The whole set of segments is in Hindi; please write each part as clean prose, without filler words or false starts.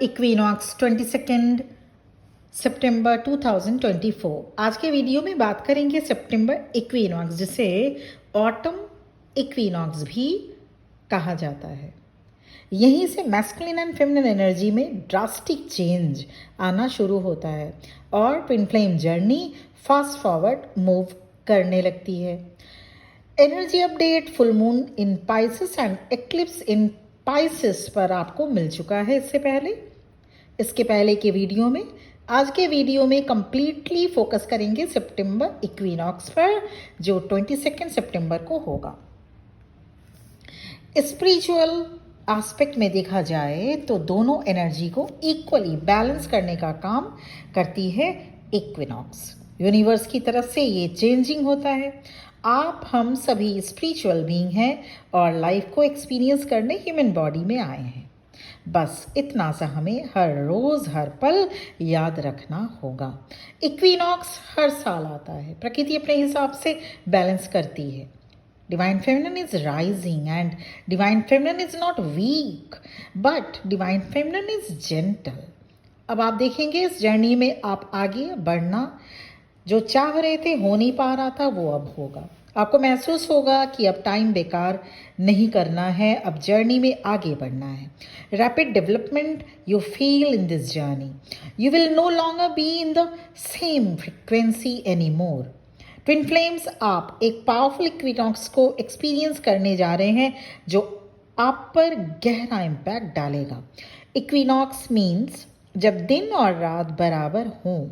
इक्विनॉक्स 22 सितंबर 2024। आज के वीडियो में बात करेंगे सितंबर इक्विनॉक्स, जिसे ऑटम इक्विनॉक्स भी कहा जाता है। यहीं से मैस्कुलिन एंड फेमिनिन एनर्जी में ड्रास्टिक चेंज आना शुरू होता है और twin flame journey fast forward move करने लगती है। Energy update full moon in Pisces and eclipse in Pisces पर आपको मिल चुका है इसके पहले के वीडियो में। आज के वीडियो में कंप्लीटली फोकस करेंगे सितंबर इक्विनॉक्स पर, जो 22 सितंबर को होगा। स्पिरिचुअल एस्पेक्ट में देखा जाए तो दोनों एनर्जी को इक्वली बैलेंस करने का काम करती है इक्विनॉक्स। यूनिवर्स की तरफ से ये चेंजिंग होता है। हम सभी स्पिरिचुअल बीइंग हैं और लाइफ को एक्सपीरियंस करने ह्यूमन बॉडी में आए हैं। बस इतना सा हमें हर रोज हर पल याद रखना होगा। इक्विनॉक्स हर साल आता है। प्रकृति अपने हिसाब से बैलेंस करती है। Divine feminine is rising and divine feminine is not weak, but divine feminine is gentle. अब आप देखेंगे इस जर्नी में आप आगे बढ़ना जो चाह रहे थे, हो नहीं पा रहा था, वो अब होगा। आपको महसूस होगा कि अब टाइम बेकार नहीं करना है, अब जर्नी में आगे बढ़ना है। Rapid development you feel in this journey. You will no longer be in the same frequency any more. Twin flames, आप एक पावरफुल इक्विनॉक्स को एक्सपीरियंस करने जा रहे हैं जो आप पर गहरा इम्पैक्ट डालेगा। इक्विनॉक्स मीन्स जब दिन और रात बराबर हों।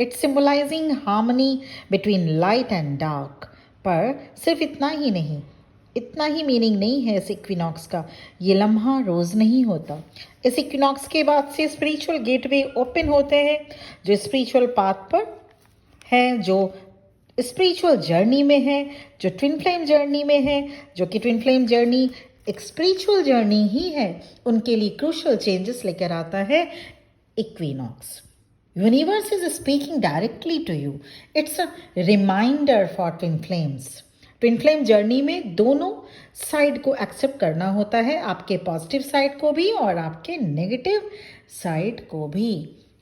It's symbolising harmony between light and dark. पर सिर्फ इतना ही मीनिंग नहीं है इस इक्विनॉक्स का। ये लम्हा रोज नहीं होता। इस इक्विनॉक्स के बाद से स्पिरिचुअल गेटवे ओपन होते हैं। जो स्पिरिचुअल पाथ पर है, जो स्पिरिचुअल जर्नी में है, जो ट्विन फ्लेम जर्नी में है, जो कि ट्विन फ्लेम जर्नी एक स्पिरिचुअल जर्नी ही है, उनके लिए क्रूशियल चेंजेस लेकर आता है equinox. Universe is speaking directly to you. It's a reminder for twin flames. Twin flame journey में दोनों साइड को एक्सेप्ट करना होता है, आपके पॉजिटिव साइड को भी और आपके नेगेटिव साइड को भी,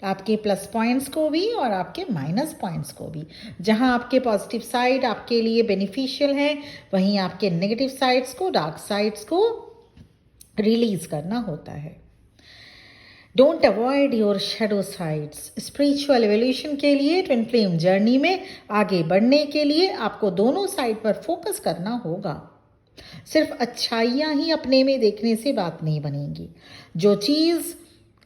आपके प्लस पॉइंट्स को भी और आपके माइनस पॉइंट्स को भी। जहां आपके पॉजिटिव साइड आपके लिए बेनिफिशियल है, वहीं आपके नेगेटिव साइड्स को, डार्क साइड्स को रिलीज करना होता है। Don't avoid your shadow sides. Spiritual evolution के लिए, ट्विन फ्लेम जर्नी में आगे बढ़ने के लिए आपको दोनों साइड पर फोकस करना होगा। सिर्फ अच्छाइयाँ ही अपने में देखने से बात नहीं बनेगी। जो चीज़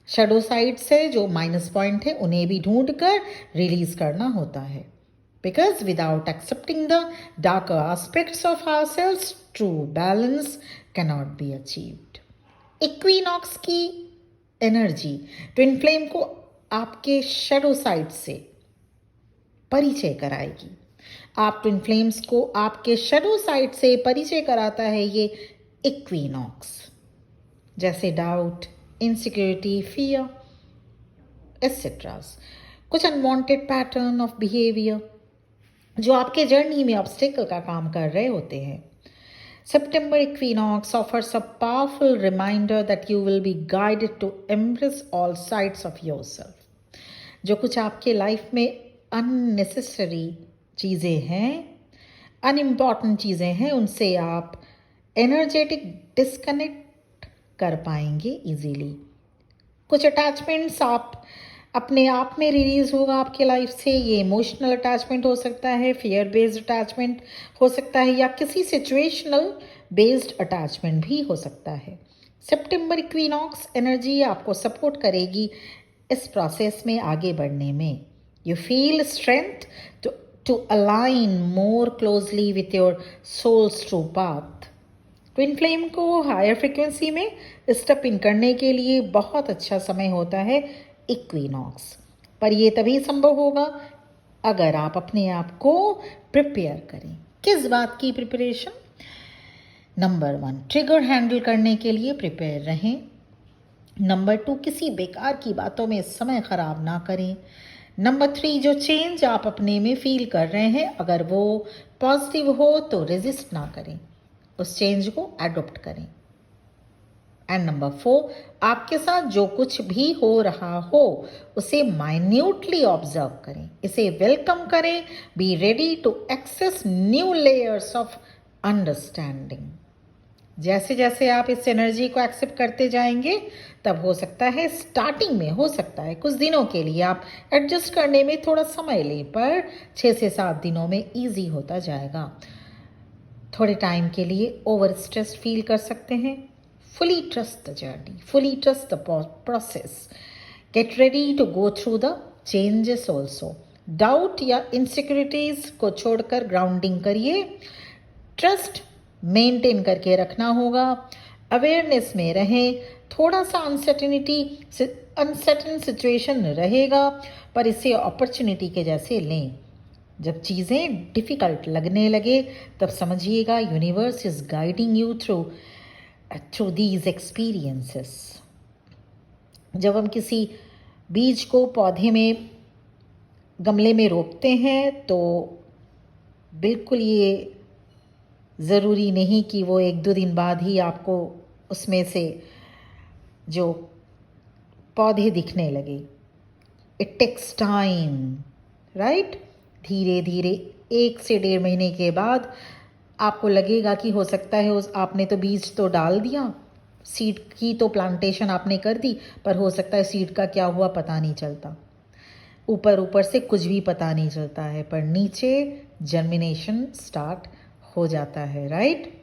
शेडो साइड से, जो माइनस पॉइंट है, उन्हें भी ढूंढ कर रिलीज करना होता है। Because without accepting the darker aspects of ourselves, true balance cannot be achieved. Equinox की एनर्जी ट्विन फ्लेम को आपके शेडो साइड से परिचय कराएगी। आप ट्विन फ्लेम्स को आपके शेडो साइड से परिचय कराता है ये इक्विनॉक्स, जैसे डाउट, इनसिक्योरिटी, फियर एटसेट्रा। कुछ अनवांटेड पैटर्न ऑफ बिहेवियर जो आपके जर्नी में ऑब्स्टेकल का काम कर रहे होते हैं। September equinox offers a powerful reminder that you will be guided to embrace all sides of yourself. जो कुछ आपके लाइफ में unnecessary चीज़ें हैं, unimportant चीज़ें हैं, उनसे आप energetic disconnect कर पाएंगे easily. कुछ अटैचमेंट्स आप अपने आप में रिलीज होगा आपके लाइफ से। ये इमोशनल अटैचमेंट हो सकता है, फियर बेस्ड अटैचमेंट हो सकता है, या किसी सिचुएशनल बेस्ड अटैचमेंट भी हो सकता है। सितंबर इक्विनॉक्स एनर्जी आपको सपोर्ट करेगी इस प्रोसेस में आगे बढ़ने में। You feel strength to align more closely with your soul's true path. Twin flame को हायर फ्रिक्वेंसी में स्टेप इन करने के लिए बहुत अच्छा समय होता है इक्विनॉक्स। पर यह तभी संभव होगा अगर आप अपने आप को प्रिपेयर करें। किस बात की प्रिपरेशन? नंबर 1, ट्रिगर हैंडल करने के लिए प्रिपेयर रहें। नंबर 2, किसी बेकार की बातों में समय खराब ना करें। नंबर 3, जो चेंज आप अपने में फील कर रहे हैं, अगर वो पॉजिटिव हो तो रेजिस्ट ना करें, उस चेंज को एडॉप्ट करें। एंड नंबर 4, आपके साथ जो कुछ भी हो रहा हो उसे माइन्यूटली ऑब्जर्व करें, इसे वेलकम करें, be ready to access new layers of understanding. जैसे जैसे आप इस एनर्जी को एक्सेप्ट करते जाएंगे, तब हो सकता है स्टार्टिंग में, हो सकता है कुछ दिनों के लिए आप एडजस्ट करने में थोड़ा समय लें, पर 6 से 7 दिनों में ईजी होता जाएगा। थोड़े टाइम के लिए ओवर स्ट्रेस फील कर सकते हैं। Fully trust the journey, fully trust the process, get ready to go through the changes also. Doubt या इनसिक्योरिटीज को छोड़कर ग्राउंडिंग करिए, ट्रस्ट मेंटेन करके रखना होगा, अवेयरनेस में रहें। थोड़ा सा अनसर्टेन सिचुएशन रहेगा, पर इसे अपॉर्चुनिटी के जैसे लें। जब चीज़ें डिफ़िकल्ट लगने लगे, तब समझिएगा universe is guiding you through these experiences. जब हम किसी बीज को पौधे में, गमले में रोपते हैं, तो बिल्कुल ये ज़रूरी नहीं कि वो 1-2 दिन बाद ही आपको उसमें से जो पौधे दिखने लगे। It takes time, right? धीरे धीरे 1 से 1.5 महीने के बाद आपको लगेगा कि हो सकता है उस आपने तो बीज तो डाल दिया, सीड की तो प्लांटेशन आपने कर दी, पर हो सकता है सीड का क्या हुआ पता नहीं चलता। ऊपर ऊपर से कुछ भी पता नहीं चलता है, पर नीचे जर्मिनेशन स्टार्ट हो जाता है, राइट?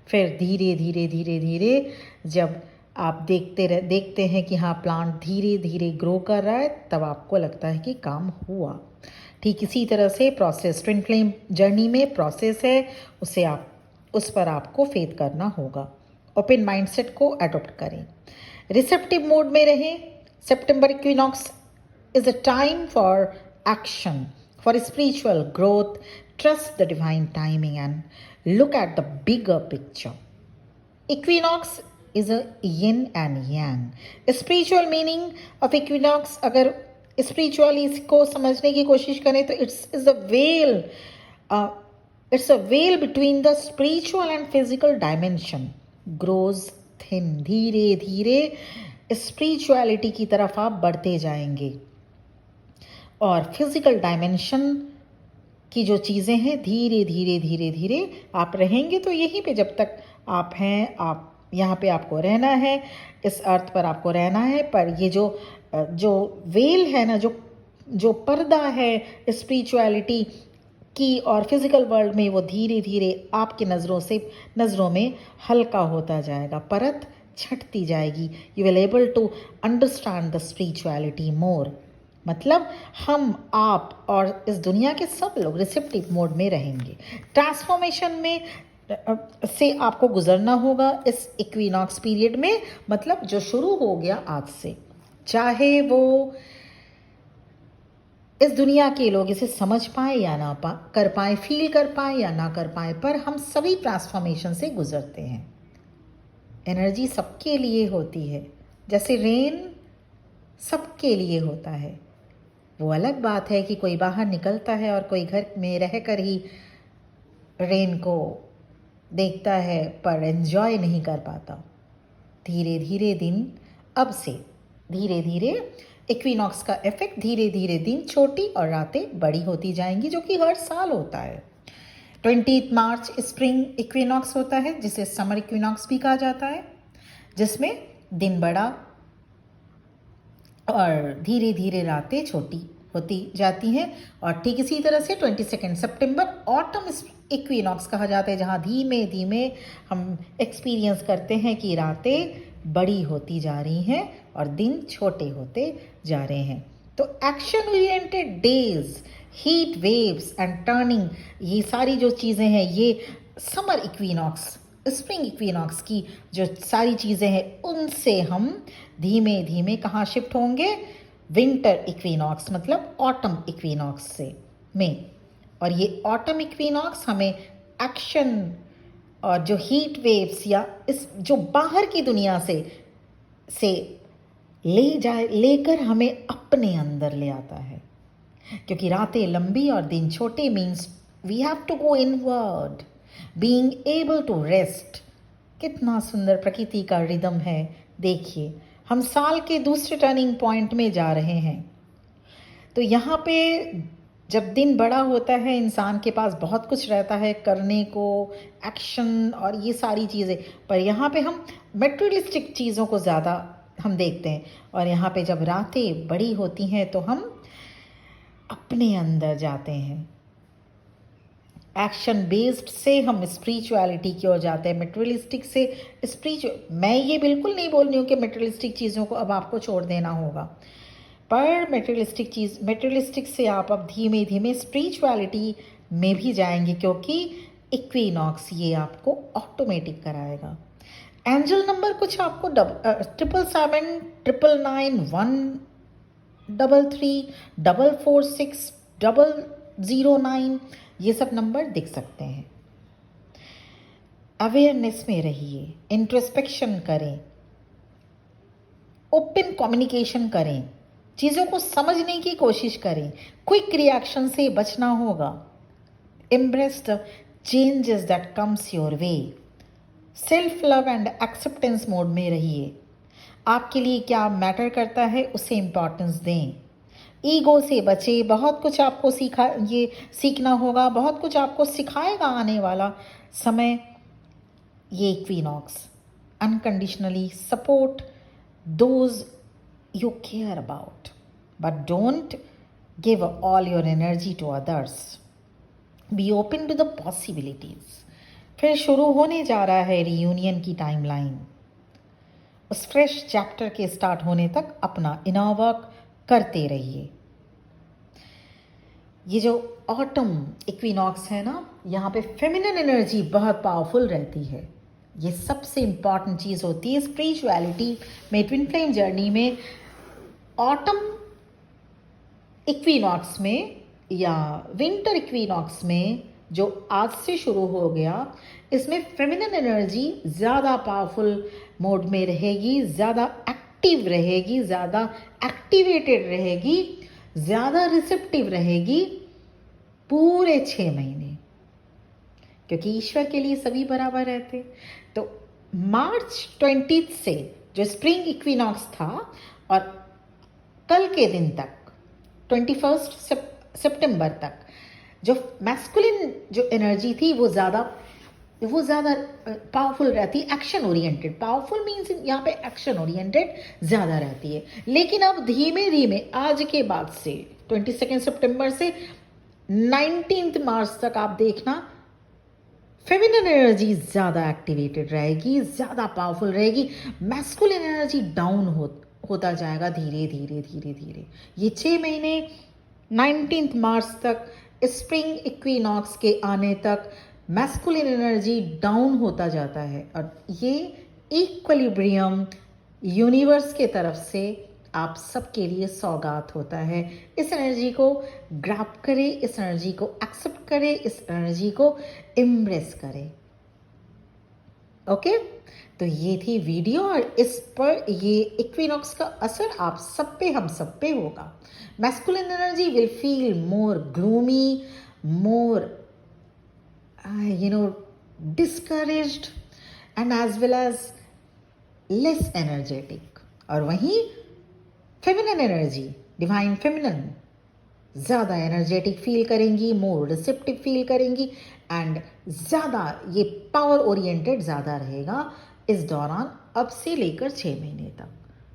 फिर धीरे धीरे धीरे धीरे जब आप देखते हैं कि हाँ प्लांट धीरे धीरे ग्रो कर रहा है, तब आपको लगता है कि काम हुआ। ठीक इसी तरह से प्रोसेस, ट्विन फ्लेम जर्नी में प्रोसेस है, उस पर आपको फेथ करना होगा। ओपन माइंडसेट को अडॉप्ट करें, रिसेप्टिव मोड में रहें। सितंबर equinox is a time for action, for spiritual growth. Trust the divine timing and look at the bigger picture. Equinox is a yin and yang. Spiritual meaning of equinox, अगर spiritually इसको समझने की कोशिश करें तो it's a veil between the spiritual and physical dimension grows thin. धीरे धीरे स्पिरिचुअलिटी की तरफ आप बढ़ते जाएंगे, और फिजिकल डायमेंशन की जो चीज़ें हैं धीरे धीरे धीरे धीरे आप रहेंगे। तो यहीं पे जब तक आप हैं, आप यहाँ पे आपको रहना है, इस अर्थ पर आपको रहना है। पर ये जो वेल है ना, जो पर्दा है स्पिरिचुअलिटी की और फिजिकल वर्ल्ड में, वो धीरे धीरे आपकी नज़रों में हल्का होता जाएगा, परत छटती जाएगी। You will able to understand the spirituality more. मतलब हम, आप और इस दुनिया के सब लोग रिसेप्टिव मोड में रहेंगे। ट्रांसफॉर्मेशन में से आपको गुजरना होगा इस इक्विनॉक्स पीरियड में, मतलब जो शुरू हो गया आज से। चाहे वो इस दुनिया के लोग इसे समझ पाए या ना कर पाए, फील कर पाए या ना कर पाए, पर हम सभी ट्रांसफॉर्मेशन से गुजरते हैं। एनर्जी सबके लिए होती है, जैसे रेन सबके लिए होता है। वो अलग बात है कि कोई बाहर निकलता है और कोई घर में रहकर ही रेन को देखता है, पर एंजॉय नहीं कर पाता। धीरे धीरे दिन, अब से धीरे धीरे इक्विनॉक्स का इफेक्ट, धीरे धीरे दिन छोटी और रातें बड़ी होती जाएंगी, जो कि हर साल होता है। 20 मार्च स्प्रिंग इक्विनॉक्स होता है, जिसे समर इक्विनॉक्स भी कहा जाता है, जिसमें दिन बड़ा और धीरे धीरे रातें छोटी होती जाती हैं। और ठीक इसी तरह से 22 सितंबर ऑटम इक्विनॉक्स कहा जाता है, जहाँ धीमे धीमे हम एक्सपीरियंस करते हैं कि रातें बड़ी होती जा रही हैं और दिन छोटे होते जा रहे हैं। तो action oriented days, heat waves and turning, ये सारी जो चीज़ें हैं, ये समर इक्विनॉक्स, स्प्रिंग इक्विनॉक्स की जो सारी चीज़ें हैं, उनसे हम धीमे धीमे कहाँ शिफ्ट होंगे? विंटर इक्विनॉक्स, मतलब ऑटम इक्विनॉक्स से में। और ये ऑटम इक्विनॉक्स हमें एक्शन और जो हीट वेव्स या इस जो बाहर की दुनिया से लेकर हमें अपने अंदर ले आता है। क्योंकि रातें लंबी और दिन छोटे means we have to go inward, being able to rest, कितना सुंदर प्रकृति का रिदम है। देखिए, हम साल के दूसरे टर्निंग पॉइंट में जा रहे हैं। तो यहाँ पे जब दिन बड़ा होता है, इंसान के पास बहुत कुछ रहता है करने को, एक्शन और ये सारी चीज़ें, पर यहाँ पे हम मेटेरियलिस्टिक चीज़ों को ज़्यादा हम देखते हैं। और यहाँ पे जब रातें बड़ी होती हैं तो हम अपने अंदर जाते हैं। एक्शन बेस्ड से हम स्पिरिचुअलिटी की ओर जाते हैं, मटेरियलिस्टिक से स्पिरिचुअल। मैं ये बिल्कुल नहीं बोल रही हूँ कि मटेरियलिस्टिक चीज़ों को अब आपको छोड़ देना होगा, पर मटेरियलिस्टिक से आप अब धीमे धीमे स्पिरिचुअलिटी में भी जाएंगे, क्योंकि इक्विनॉक्स ये आपको ऑटोमेटिक कराएगा। एंजल नंबर कुछ आपको 777-911-333-446-009 ये सब नंबर दिख सकते हैं। अवेयरनेस में रहिए, इंट्रोस्पेक्शन करें, ओपन कम्युनिकेशन करें, चीज़ों को समझने की कोशिश करें, क्विक रिएक्शन से बचना होगा। Embrace the changes that comes your way. Self love and acceptance mode में रहिए। आपके लिए क्या मैटर करता है उसे इम्पॉर्टेंस दें। ईगो से बचे। बहुत कुछ आपको सीखना होगा, बहुत कुछ आपको सिखाएगा आने वाला समय ये equinox. Unconditionally support those you care about, but don't give all your energy to others. Be open to the possibilities. फिर शुरू होने जा रहा है रियूनियन की टाइमलाइन। उस फ्रेश चैप्टर के स्टार्ट होने तक अपना इनर वर्क करते रहिए। ये जो ऑटम इक्विनॉक्स है ना, यहाँ पे फेमिनिन एनर्जी बहुत पावरफुल रहती है। ये सबसे इम्पॉर्टेंट चीज़ होती है स्पिरिचुअलिटी में, ट्विन फ्लेम जर्नी में। ऑटम इक्विनॉक्स में या विंटर इक्विनॉक्स में जो आज से शुरू हो गया, इसमें फेमिनिन एनर्जी ज़्यादा पावरफुल मोड में रहेगी, ज़्यादा एक्टिव रहेगी, ज़्यादा एक्टिवेटेड रहेगी, ज़्यादा रिसेप्टिव रहेगी पूरे 6 महीने, क्योंकि ईश्वर के लिए सभी बराबर रहते। तो मार्च 20 से जो स्प्रिंग इक्विनॉक्स था और कल के दिन तक 21 सितंबर तक जो मैस्कुलिन जो एनर्जी थी वो ज़्यादा पावरफुल रहती, एक्शन ओरिएंटेड। पावरफुल मीन्स यहाँ पे एक्शन ओरिएंटेड ज़्यादा रहती है। लेकिन अब धीमे धीमे आज के बाद से 22 सितंबर से 19 मार्च तक आप देखना फेमिनिन एनर्जी ज़्यादा एक्टिवेटेड रहेगी, ज़्यादा पावरफुल रहेगी। मैस्कुलिन एनर्जी डाउन होता जाएगा धीरे धीरे धीरे धीरे। ये 6 महीने 19 मार्च तक, स्प्रिंग इक्विनॉक्स के आने तक मैस्कुलिन एनर्जी डाउन होता जाता है। और ये इक्विलिब्रियम यूनिवर्स के तरफ से आप सबके लिए सौगात होता है। इस एनर्जी को ग्रैब करें, इस एनर्जी को एक्सेप्ट करें, इस एनर्जी को एम्ब्रेस करें। ओके, तो ये थी वीडियो और इस पर ये इक्विनॉक्स का असर आप सब पे, हम सब पे होगा। Masculine energy will feel more gloomy, more discouraged and as well as less energetic। और वहीं फेमिनिन एनर्जी, डिवाइन फेमिनिन, ज़्यादा एनर्जेटिक फील करेंगी, मोर रिसेप्टिव फील करेंगी एंड ज़्यादा ये पावर ओरिएंटेड ज़्यादा रहेगा इस दौरान, अब से लेकर 6 महीने तक।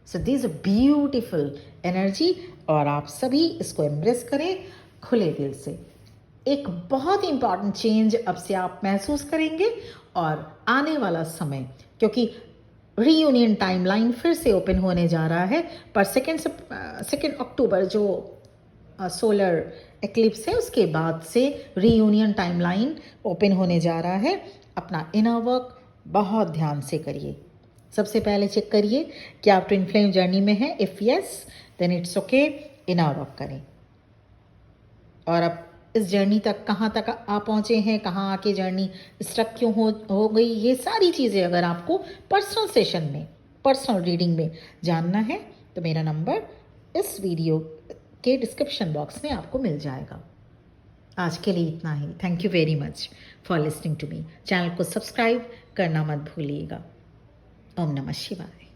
So this a beautiful energy और आप सभी इसको एम्ब्रेस करें खुले दिल से। एक बहुत ही इंपॉर्टेंट चेंज अब से आप महसूस करेंगे और आने वाला समय, क्योंकि रीयूनियन टाइमलाइन फिर से ओपन होने जा रहा है, पर 2 अक्टूबर जो सोलर एक्लिप्स है उसके बाद से रीयूनियन टाइमलाइन ओपन होने जा रहा है। अपना इनर वर्क बहुत ध्यान से करिए। सबसे पहले चेक करिए कि आप ट्विन फ्लेम जर्नी में हैं। If yes then it's okay, inner work करें। और अब इस जर्नी तक कहाँ तक आप पहुँचे हैं, कहाँ आके जर्नी स्टक क्यों हो गई, ये सारी चीज़ें अगर आपको पर्सनल सेशन में, पर्सनल रीडिंग में जानना है तो मेरा नंबर इस वीडियो के डिस्क्रिप्शन बॉक्स में आपको मिल जाएगा। आज के लिए इतना ही। Thank you very much for listening to me. Channel को सब्सक्राइब करना मत भूलिएगा। ओम नमः शिवाय।